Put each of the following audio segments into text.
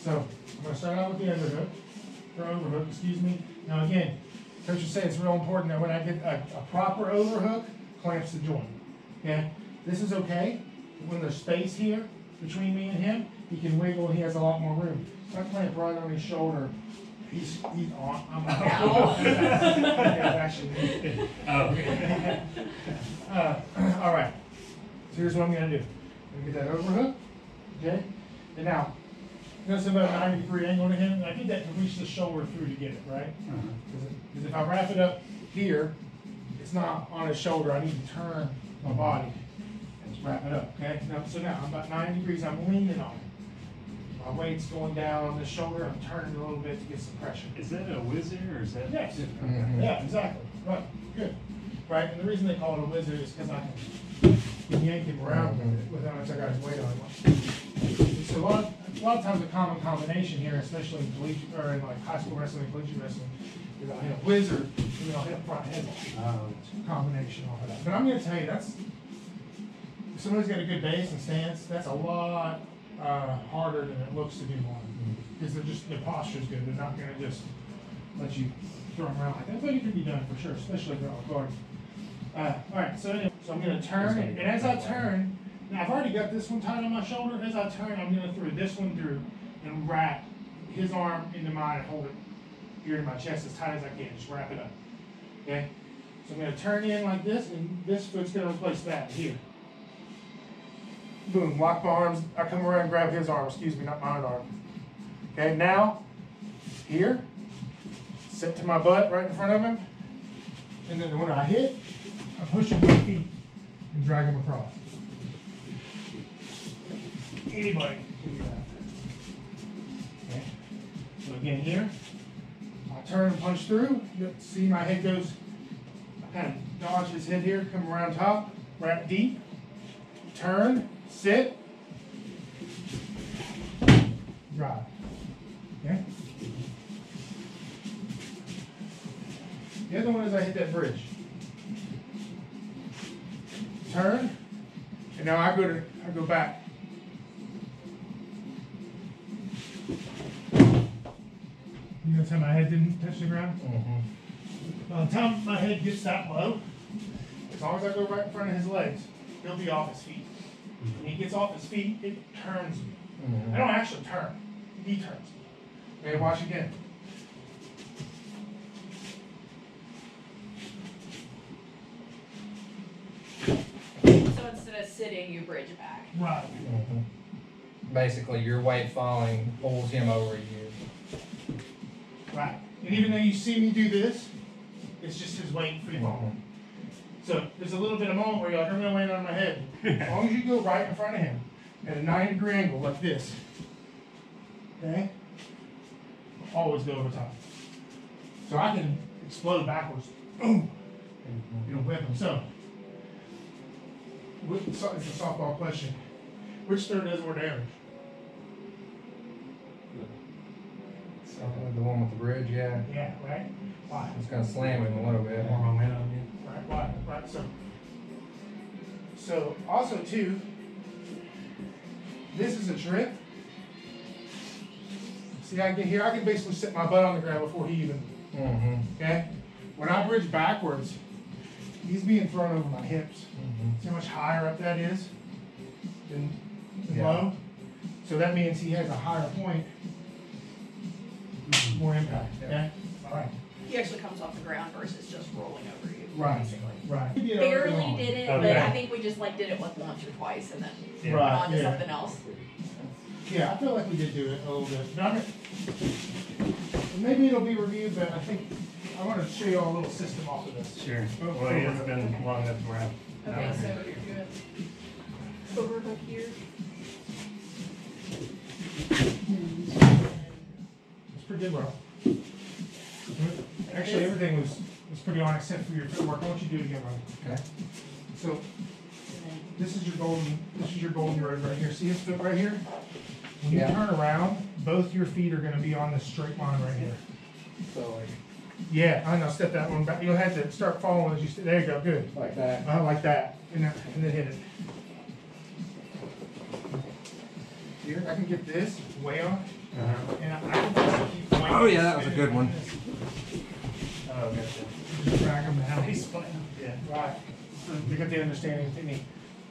So I'm going to start out with the underhook, or overhook, excuse me. Now again, Coach was saying it's real important that when I get a proper overhook, clamps the joint. Okay? This is okay. When there's space here between me and him, he can wiggle and he has a lot more room. So I clamp right on his shoulder. He's on. I'm actually. All right. So here's what I'm going to do. I'm going to get that overhook. Okay? And now, notice about a 90-degree angle to him. I get that to reach the shoulder through to get it, right? Because if I wrap it up here, it's not on his shoulder. I need to turn my body and just wrap it up. Okay? So now I'm about 90 degrees. I'm leaning on it. My weight's going down on the shoulder. I'm turning a little bit to get some pressure. Is that a whizzer or is that? Yes. Yeah, exactly. Right. Good. Right. And the reason they call it a whizzer is because I can yank him around with how much I got his weight on. So a lot of times a common combination here, especially in collegiate or in like high school wrestling and collegiate wrestling, is I'll hit a whizzer and then I'll hit a front headlock. Combination off of that. But I'm going to tell you, that's if somebody's got a good base and stance, that's a lot harder than it looks to do one. Because their posture's good. They're not going to just let you throw them around like that. But it can be done for sure, especially if they're on guard. All right, so anyway, so I'm going to turn, and as I turn, now I've already got this one tied on my shoulder. As I turn, I'm going to throw this one through and wrap his arm into mine and hold it here to my chest as tight as I can. Just wrap it up. Okay? So I'm going to turn in like this, and this foot's going to replace that here. Boom, lock my arms. I come around and grab his arm, excuse me, not my own arm. Okay, now, here, sit to my butt right in front of him, and then when I hit, I push him with my feet and drag him across. Anybody can do that. Okay. So again here, I turn and punch through. See my head goes, I kind of dodge his head here, come around top, wrap deep, turn, sit, drive. Okay? The other one is I hit that bridge. Turn, and now I go back. You notice how my head didn't touch the ground? By the time my head gets that low, as long as I go right in front of his legs, he'll be off his feet. When he gets off his feet, it turns me. I don't actually turn. He turns me. Okay, watch again. So instead of sitting, you bridge back. Right. Basically, your weight falling pulls him over you. Right. And even though you see me do this, it's just his weight free falling. So there's a little bit of moment where you're like, I'm going to land on my head. As long as you go right in front of him at a 90-degree angle like this, okay? Always go over top. So I can explode backwards. Boom. And whip him. So, it's a softball question. Which third does more damage? The one with the bridge, yeah. Yeah, right? Why? It's going to slam him a little bit. More momentum. Right, why? Right, so also too, this is a trick. See, I get here, I can basically sit my butt on the ground before he even, okay? When I bridge backwards, he's being thrown over my hips. See how much higher up that is than low? So that means he has a higher point, more impact, okay? All right. He actually comes off the ground versus just rolling over you. Right, Basically. right. Barely did it, but Okay. I think we just like did it like once or twice and then went Right, on to yeah. something else. Yeah, I feel like we did do it a little bit. But maybe it'll be reviewed, but I think I want to show you all a little system off of this. Sure. Well, yeah, it's been long enough to wrap. Okay, so you're doing overhook here. It's pretty good, bro. Actually, everything was pretty on except for your footwork. Why don't you do it again, bro? Okay. So this is your golden road right here. See his foot right here? When you turn around, both your feet are going to be on this straight line right here. So like, yeah, I know. Step that one back. You'll have to start following as you step. There you go. Good. like that. Like that. And then hit it. Here, I can get this way on, Uh-huh. and I can just keep weighing. Oh, yeah, that was a good one. Oh, gotcha. Just drag them down. He's fine. Yeah. Right. You got the understanding technique.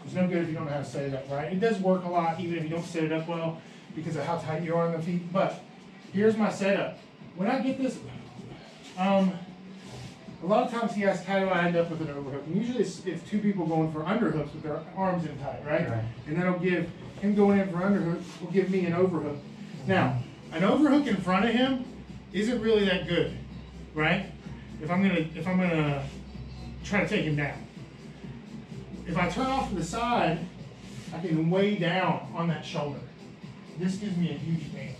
It's no good if you don't know how to set it up right. It does work a lot even if you don't set it up well because of how tight you are on the feet. But here's my setup. When I get this, a lot of times he asks, how do I end up with an overhook? And usually it's two people going for underhooks with their arms in tight, right? Right. And that'll give him going in for underhook will give me an overhook. Now, an overhook in front of him isn't really that good, right? If I'm gonna try to take him down. If I turn off to the side, I can weigh down on that shoulder. This gives me a huge advantage.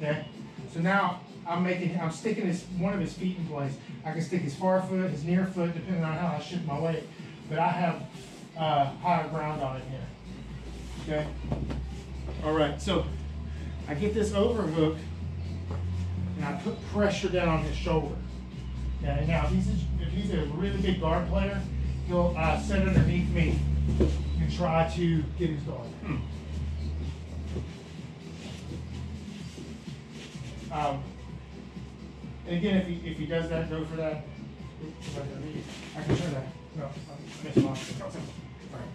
Okay? So now I'm sticking one of his feet in place. I can stick his far foot, his near foot, depending on how I shift my weight. But I have higher ground on it here. Okay? Alright, so I get this overhook and I put pressure down on his shoulder. Okay, now if he's a really big guard player, he'll sit underneath me and try to get his guard. And again, if he does that, go for that. I can turn that. No, I missed off. All right,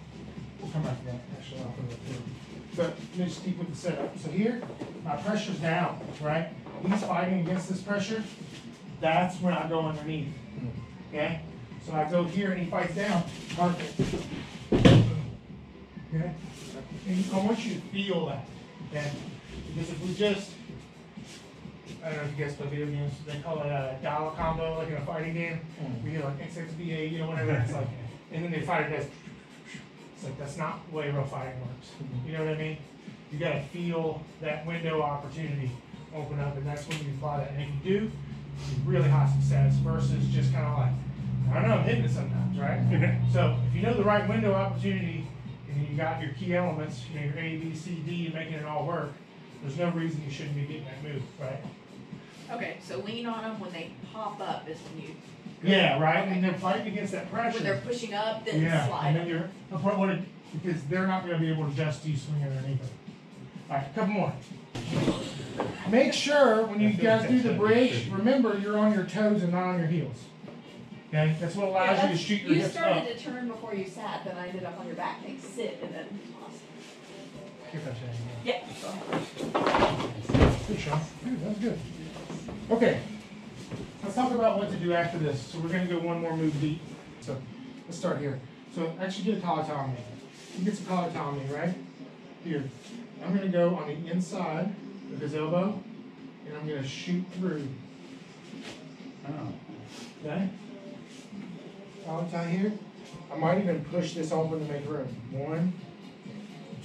we'll come back to that. Actually, I'll put it through. But let me just keep with the setup. So here, my pressure's down, right? He's fighting against this pressure. That's when I go underneath. Okay? So I go here and he fights down. Perfect. Okay? And I want you to feel that. Okay? Because if we just, I don't know if you guys play video games, they call it a dollar combo, like in a fighting game. We get like XXBA, you know, whatever. It's like, and then they fight it as, it's like, that's not the way real fighting works. You know what I mean? You got to feel that window of opportunity open up, and that's when you apply that. And if you do, it's really high success versus just kind of like, I don't know, I'm hitting it sometimes, right? So if you know the right window opportunity and you got your key elements, you know, your A, B, C, D, and making it all work, there's no reason you shouldn't be getting that move, right? Okay, so lean on them when they pop up is when you. Yeah, right? And they're fighting against that pressure. When they're pushing up, then Yeah, slide. and then you're, because they're not going to be able to adjust you swinging underneath it. All right, a couple more. Make sure when you guys do the bridge, remember you're on your toes and not on your heels. Okay, that's what allows you to shoot your You hips up. started to turn before you sat, then I ended up on your back, and sit, and then toss. Here, touch that Yeah. Good, Sean. Good, that's good. Okay, let's talk about what to do after this. So we're going to go one more move deep. So let's start here. So actually get a collar tie on me. He gets a collar tie on me, right? Here. I'm going to go on the inside of his elbow, and I'm going to shoot through. Oh. Okay? Collar tie here. I might even push this open to make room. 1,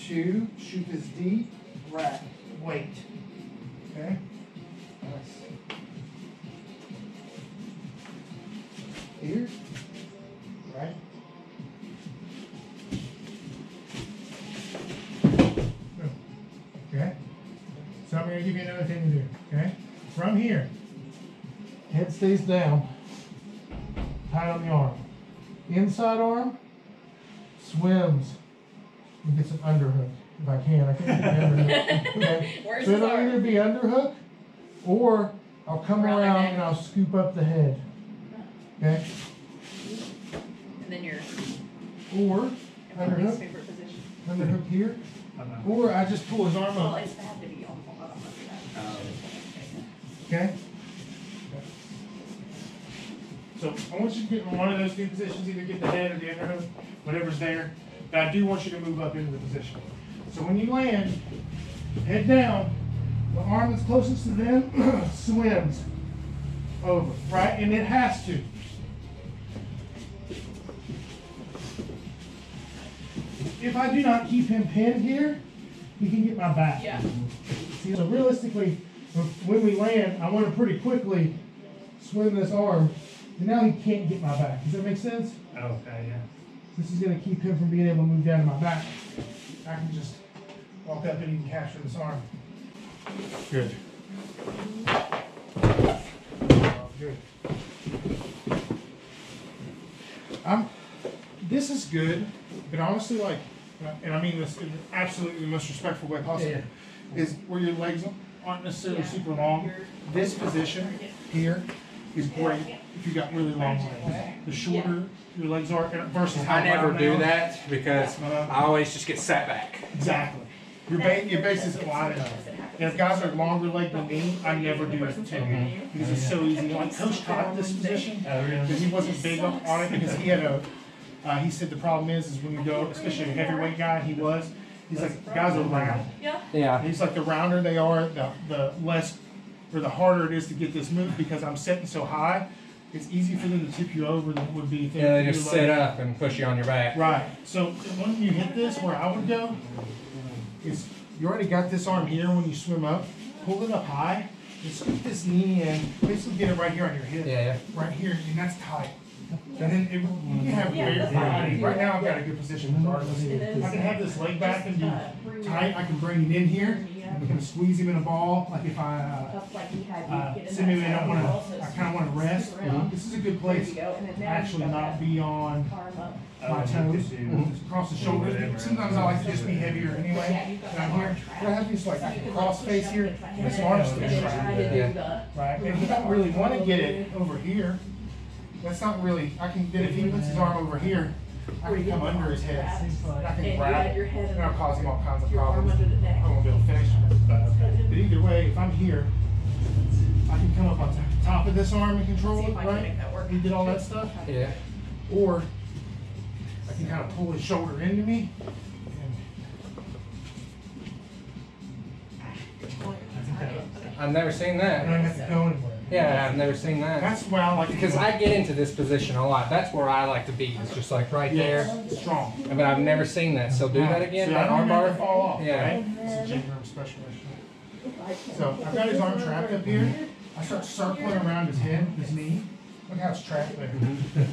2, shoot this deep, rack, wait. Okay? Nice. Here, right? Okay? So I'm going to give you another thing to do, okay? From here, head stays down, tight on the arm. Inside arm, swims, and gets an underhook. If I can, I can't get the underhook. Okay? Where's So his it'll arm? either be underhook, or I'll come Around the around neck. and I'll scoop up the head. Okay? And then you're Or in my least underhook, favorite position. underhook here, Uh-huh. or I just pull his arm Well, up. it's bad to be on that. Okay? So I want you to get in one of those two positions, either get the head or the underhook, whatever's there. But I do want you to move up into the position. So when you land, head down, the arm that's closest to them swims over, right? And it has to. If I do not keep him pinned here, he can get my back. Yeah. See, so realistically, when we land, I want to pretty quickly swim this arm, and now he can't get my back. Does that make sense? Okay, yeah. This is going to keep him from being able to move down to my back. I can just walk up and he can capture this arm. Good. Good. This is good, but honestly, like, and I mean this in absolutely the most respectful way possible, is where your legs aren't necessarily super long. This position here is great if you got really long legs. The shorter your legs are versus how I never wide do they are. that because I always just get sat back. Exactly. Your base isn't wide enough. And if guys are longer leg than me, I never do it too. Because it's so easy. Like Coach taught this position, because he wasn't big on it because he had he said the problem is when you go, especially a heavyweight guy, he's like, guys are round. Yeah. He's like, the rounder they are, the less, or the harder it is to get this move because I'm sitting so high. It's easy for them to tip you over than it would be if They just sit up and push you on your back. Right. So when you hit this, where I would go, is you already got this arm here when you swim up. Pull it up high. And scoop this knee in. Basically get it right here on your hip. Yeah. Right here, and that's tight. And then you can have your body. Right now I've got a good position regardless. I can have this leg back and be tight. I can bring it in here. I can squeeze him in a ball. Like if I maybe I kind of want to rest. This is a good place to actually not be on my toes, across the shoulders. Sometimes I like to just be heavier anyway. Down here, but I have these like cross face here, and this arm's still trapped. Right, and he don't really want to get it over here. That's not really. I can. Then if he puts his arm over here, I can come under his head. I can grab it, and I'll cause him all kinds of problems. I won't be able to finish. But either way, if I'm here, I can come up on top of this arm and control it. Right? He did all that stuff. Yeah. Or I can kind of pull his shoulder into me. I've never seen I don't that. have to go anywhere. Yeah, I've never seen that. That's why I like to Because go I get into this position a lot. That's where I like to be. It's just like right there. strong. But I've never seen that. So do that again. See, That I don't arm want it bar. to fall off. Yeah. Right? It's a gym room specialist. So I've got his arm trapped up here. I start circling around his head, his knee. Look how it's trapped there.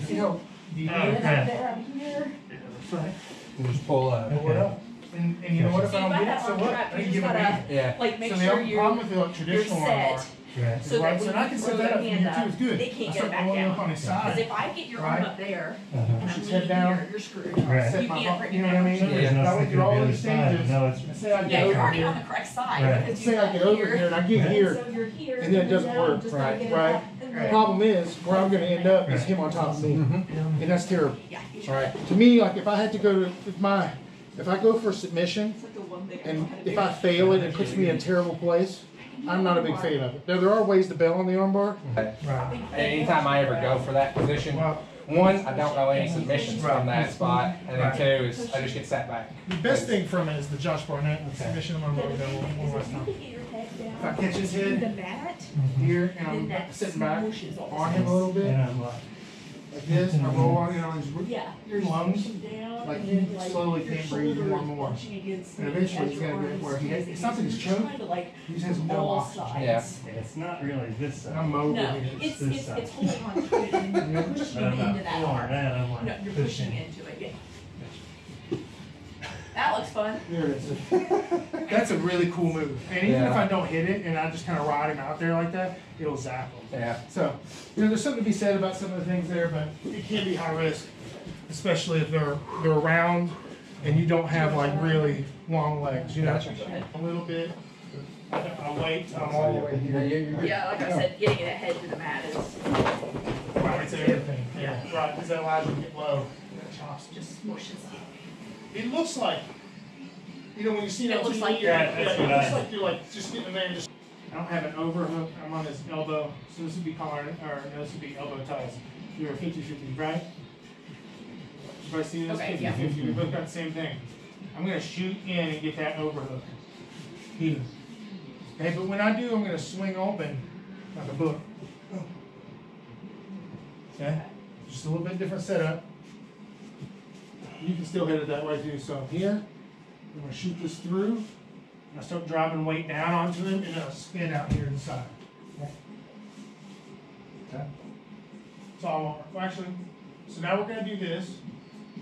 See how deep it is? Right. And just pull up. Pull it up. And you know what? If I don't get it, so what? I can give it back. Yeah. Like make So sure the problem with the you're traditional arm bar set. is So right. that So when I you can throw set that the up from hand here too. It's good. they can't I get start it back rolling up down. on his Because side. if I get your arm Right. up there, Push and his I'm head leaning down. here, you're screwed. Right. Set You my can't ball, bring you it know what I mean? down. Yeah. Now with all these stages, No, it's say I Yeah, get you're over already on here. the correct side. Right. because Say you I got get over here and I get here, So you're here. and then it doesn't work. Right. Right. The problem is, where I'm gonna end up is him on top of me. And that's terrible. Yeah, you should. Right. To me, like if I had to go to, if I go for submission, It's like the one thing I and know how to if do. I fail it, it puts me in a terrible place. I'm not a big fan of it. There are ways to bail on the armbar. Right. Anytime I ever go for that position, one, I don't know any submissions from that spot, and then two is I just get sat back. The best thing from it is the Josh Barnett submission. I'm gonna go one last time. If I catch his head The mat, here and I'm sitting back on him a little bit, And I'm like, like this, I roll on it on his yeah, your lungs, down, like and he then, like, slowly your can't breathe shoulders more and more. pushing against And the eventually edge he's of gonna your get where arms, he, squeezing. it's not that he's He's choked, trying to, like, he just has no all oxygen. sides. it's not really this And side. I'm mobile No, here. it's this side. holding on to it and pushing But I'm into not that pulling arm. that, I'm like No, you're pushing into it, yeah. That looks fun. There it is. That's a really cool move. And even if I don't hit it and I just kind of ride him out there like that, it'll zap him. Yeah. So, there's something to be said about some of the things there, but it can be high risk, especially if they're round and you don't have like really long legs. You know, a little bit. I'll wait till I'm all the way here. Yeah, like I said, getting it ahead to the mat is Right, it's everything. Yeah, right, because that allows you to get low. And it chops. just smushes. It looks like, you know, when you see it It on looks TV, like yeah, you're- it looks like you're like just getting in there and just. I don't have an overhook. I'm on his elbow, so this would be collar, or no, this would be elbow ties. You're 50-50, right? Everybody see this? Okay, 50-50. yeah. We both got the same thing. I'm gonna shoot in and get that overhook here. Okay, but when I do, I'm gonna swing open like a book. Okay, just a little bit different setup. You can still hit it that way too. So here, I'm gonna shoot this through, and I start driving weight down onto him, and then I'll spin out here to the side. Okay. That's all I want. Well, actually, so now we're gonna do this.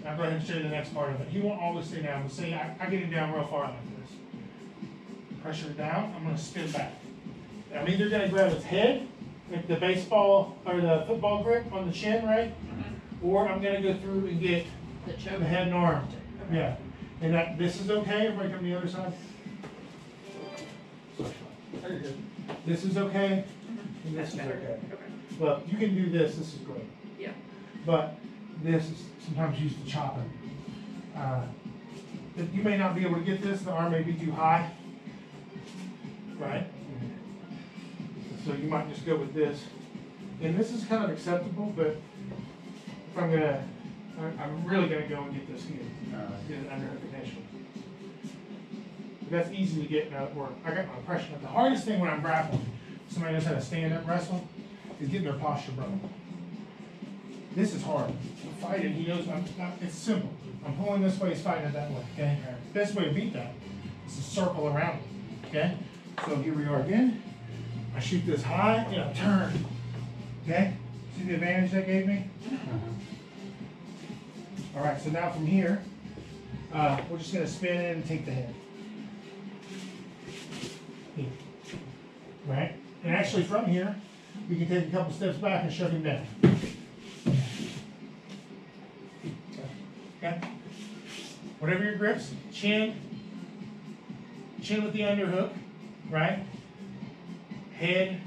I'll go ahead and show you the next part of it. He won't always stay down, but say I get him down real far like this. Pressure it down, I'm gonna spin back. I'm either gonna grab his head, like the baseball or the football grip on the chin, right? Or I'm gonna go through and get The choke. the head and arm. Yeah. And that, this is okay, everybody come to the other side? Very good. This is okay, and this is okay. Look, you can do this, this is great. Yeah. But this is sometimes used to chop it. You may not be able to get this, the arm may be too high. Right? So you might just go with this. And this is kind of acceptable, but if I'm really gonna go and get this here. Get it under initially. That's easy to get now that I got my pressure. The hardest thing when I'm grappling, somebody knows how to stand up wrestle, is getting their posture broken. This is hard. I'm fighting, he knows, it's simple. I'm pulling this way, he's fighting it that way, okay? Best way to beat that is to circle around it, okay? So here we are again. I shoot this high, and I turn, okay? See the advantage that gave me? All right, so now from here, we're just gonna spin in and take the head. Right? And actually from here, we can take a couple steps back and shove him down. Okay? Whatever your grips, chin with the underhook, right? Head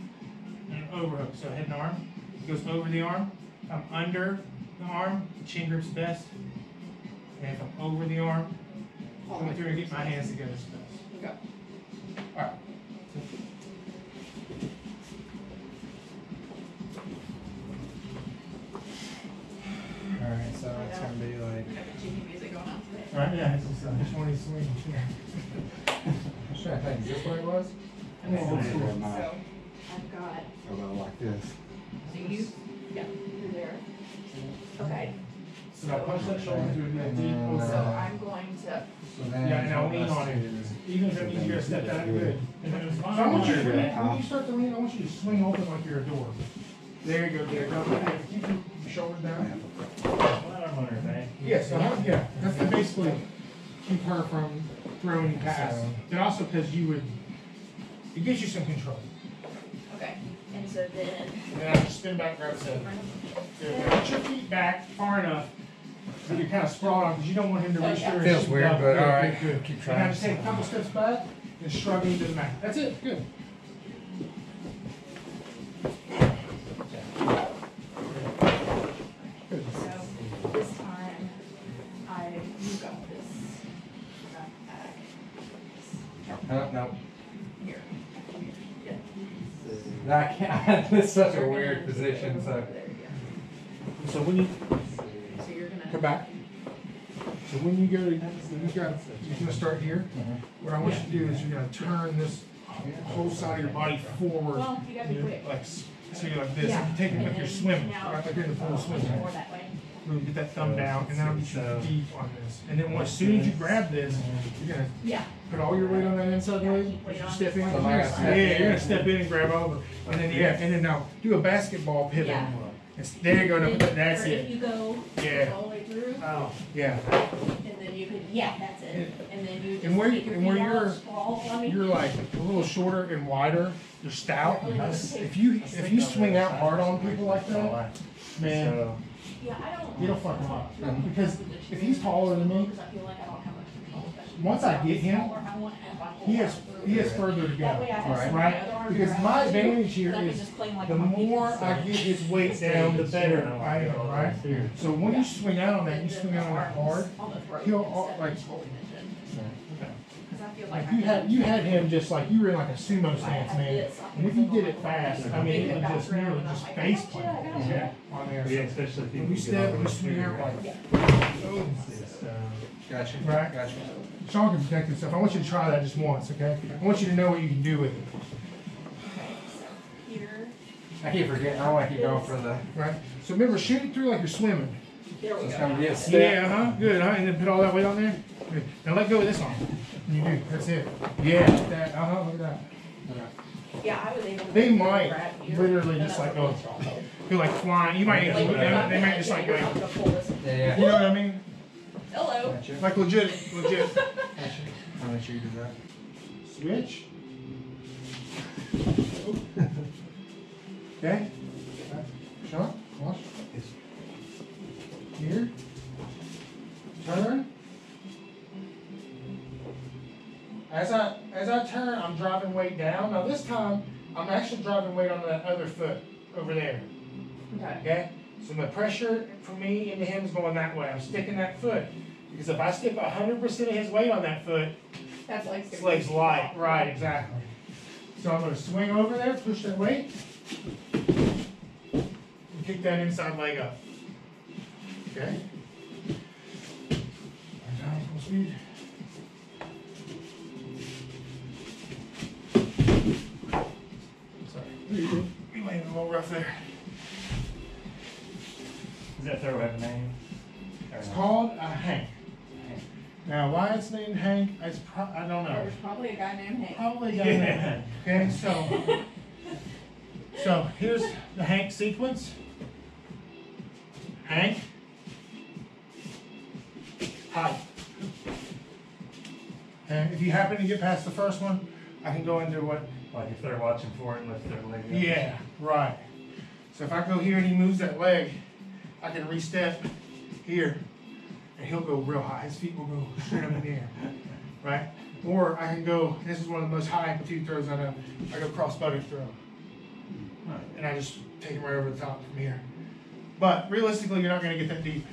and overhook. So head and arm. It goes over the arm. If I'm under the arm, the chin grip's best. And if I'm over the arm, coming through and get my hands together is best. Okay. All right. Alright, so it's gonna be like. We got the jiggy music going on today. All right, yeah, it's just one of these swings. I'm trying to think, is this what it was? Okay, old school. so I've got, About like this. so yeah, you're there. Okay, So now punch that shoulder through that deep. so I'm going to, So then. Yeah, now lean on it. Even if it means you're gonna step back, good. So I want you to, when you start to lean, I want you to swing open like you're a door. There you go, there you go. Keep your shoulders down. Yes, yeah, that's to basically keep her from throwing past. And also because it gives you some control. okay, and so then, And then I just spin back, grab the head. Put your feet back far enough so you're kind of sprawled on because you don't want him to reach through. and Feels shoot weird, up. but Good, all right. good. Keep And trying. now just take a couple steps back and shrug into the mat. That's it, good. so this time, you got this. No. Here. Yeah. I can't, this is such a weird position, so. There you go. So when you So you're gonna. come back, so when you go to, you're gonna start here. What I want you to do is you're gonna turn this whole side of your body forward. Well, you gotta be quick. Like, so you're like this, Yeah. you take it like And you're then swimming, now- right like you're in the pool swimming. More that way. Boom, get that thumb down, and then I'll get you deep on this. And then as soon as you grab this, you're gonna Yeah. put all your weight on that inside leg. As you step in, So am I gonna step yeah, in? you're gonna step in and grab over. And then and then now do a basketball pivot. Yeah. There you go, now, that's Or if it. you go Yeah. all the way through, Oh, yeah. and then you could, yeah, that's it. And then you just And where- take your and where feet out, you're- sprawl on me. You're like a little shorter and wider. You're stout. If you swing out hard on people like that, man, Yeah, I don't. it'll fuck him up. Because if he's taller than me, Because I feel like I don't have much control, especially once I get him, smaller, I want to have he has further to go. That way I have some Right? other arm Because around my you, advantage here and I can is just cling like the a monkey. more I get his weight down, the better I am, right? So when you swing out on that, you swing out on that hard. On the throat he'll, instead of like- just holding it in. Because I feel Like like you had him just like you were in like a sumo stance, man. And if you did it fast, I mean, it would just nearly just face plant on there. Yeah, especially if you. When you step, you swing out like, boom. Gotcha. Right. Gotcha. Sean can protect himself. I want you to try that just once, okay? I want you to know what you can do with it, Okay, so here, I keep forgetting, I wanna keep going for the. right? So remember, shoot it through like you're swimming. there we It's go. gonna be a Yeah, step. good, And then put all that weight on there. Good. Now let go of this arm. And you do, that's it. Yeah, like that, look at that. Yeah, I was able to. They might grab you. literally And just that's like what go, it's all. feel like flying. You might, Like, they might just like go, I'm gonna pull this. Yeah, you know what I mean? Hello. Gotcha. Like legit. Gotcha. I'll make sure you do that. Switch. Okay. Sean, watch. Here. Turn. this time, I'm actually driving weight on that other foot over there. Okay. Okay? So the pressure for me into him is going that way. I'm sticking that foot. Because if I stick 100% of his weight on that foot, That's like this leg's light. Right, exactly. So I'm going to swing over there, push that weight, and kick that inside leg up. Okay? Down full speed. Sorry. We landed a little rough there. Does that throw have a name? Or It's not? called a Hank. Now, why it's named Hank, I don't know. There's probably a guy named Hank. Probably a guy named Hank. Okay, so here's the Hank sequence. Hank. Height. And if you happen to get past the first one, I can go into what. Like if they're watching for it and lift their leg up. Yeah, right. So if I go here and he moves that leg, I can re-step here, and he'll go real high. His feet will go straight up in the air, right? Or I can go, this is one of the most high amplitude throws I know. I go cross-buttock throw. And I just take him right over the top from here. But realistically, you're not going to get that deep.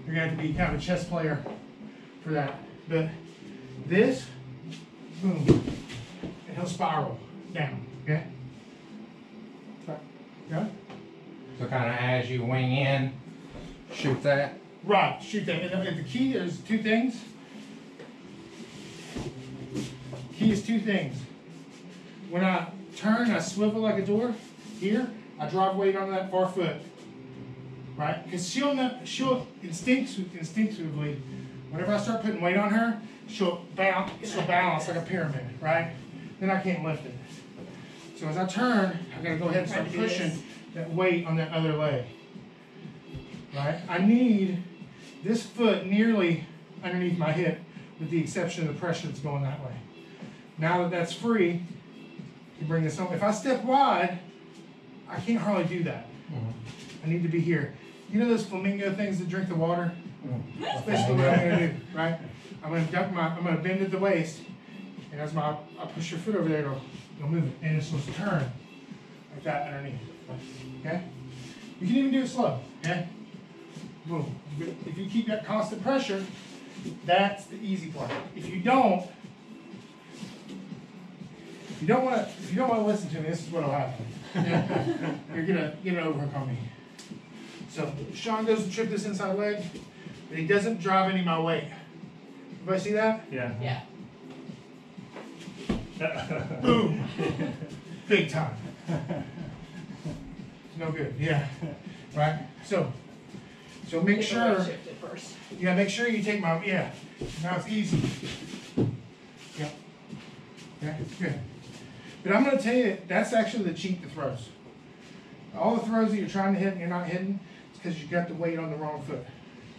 You're going to have to be kind of a chess player for that. But this, boom, and he'll spiral down, okay? Yeah? So kind of as you wing in, shoot that. Right, shoot that. And the key is two things. Key is two things. When I turn, I swivel like a door. Here, I drive weight onto that far foot. Right? Because she'll instinctively, whenever I start putting weight on her, she'll balance like a pyramid, right? Then I can't lift it. So as I turn, I gotta go ahead and start pushing that weight on that other leg. Right? I need this foot nearly underneath my hip, with the exception of the pressure that's going that way. Now that that's free, you bring this home. If I step wide, I can't hardly do that. I need to be here. You know those flamingo things that drink the water? That's basically what I'm gonna do, right? I'm gonna bend at the waist, and as I push your foot over there, it'll move it, and it's supposed to turn like that underneath. Okay? You can even do it slow. Okay? Boom. If you keep that constant pressure, that's the easy part. If you don't want to listen to me, this is what'll happen. You're gonna get an overhook on me. So Sean goes to trip this inside leg, but he doesn't drive any of my weight. Everybody see that? Yeah. Yeah. Boom. Big time. It's no good. Yeah. Right? So make Get the weight sure. shifted first. Yeah, make sure you take my, yeah. Now it's easy. Yeah. Yeah, it's good. But I'm going to tell you, that's actually the cheat to throws. All the throws that you're trying to hit and you're not hitting, it's because you got the weight on the wrong foot.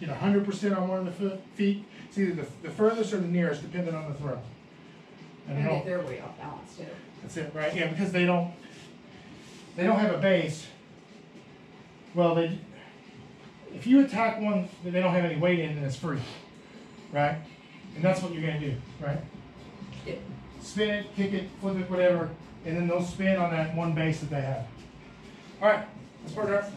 Get 100% on one of the feet. It's either the furthest or the nearest, depending on the throw. And get their weight off balance too. That's it, right? Yeah, because they don't have a base. Well, if you attack one that they don't have any weight in, then it's free, right? And that's what you're going to do, right? Yeah. Spin it, kick it, flip it, whatever, and then they'll spin on that one base that they have. All right, let's start up.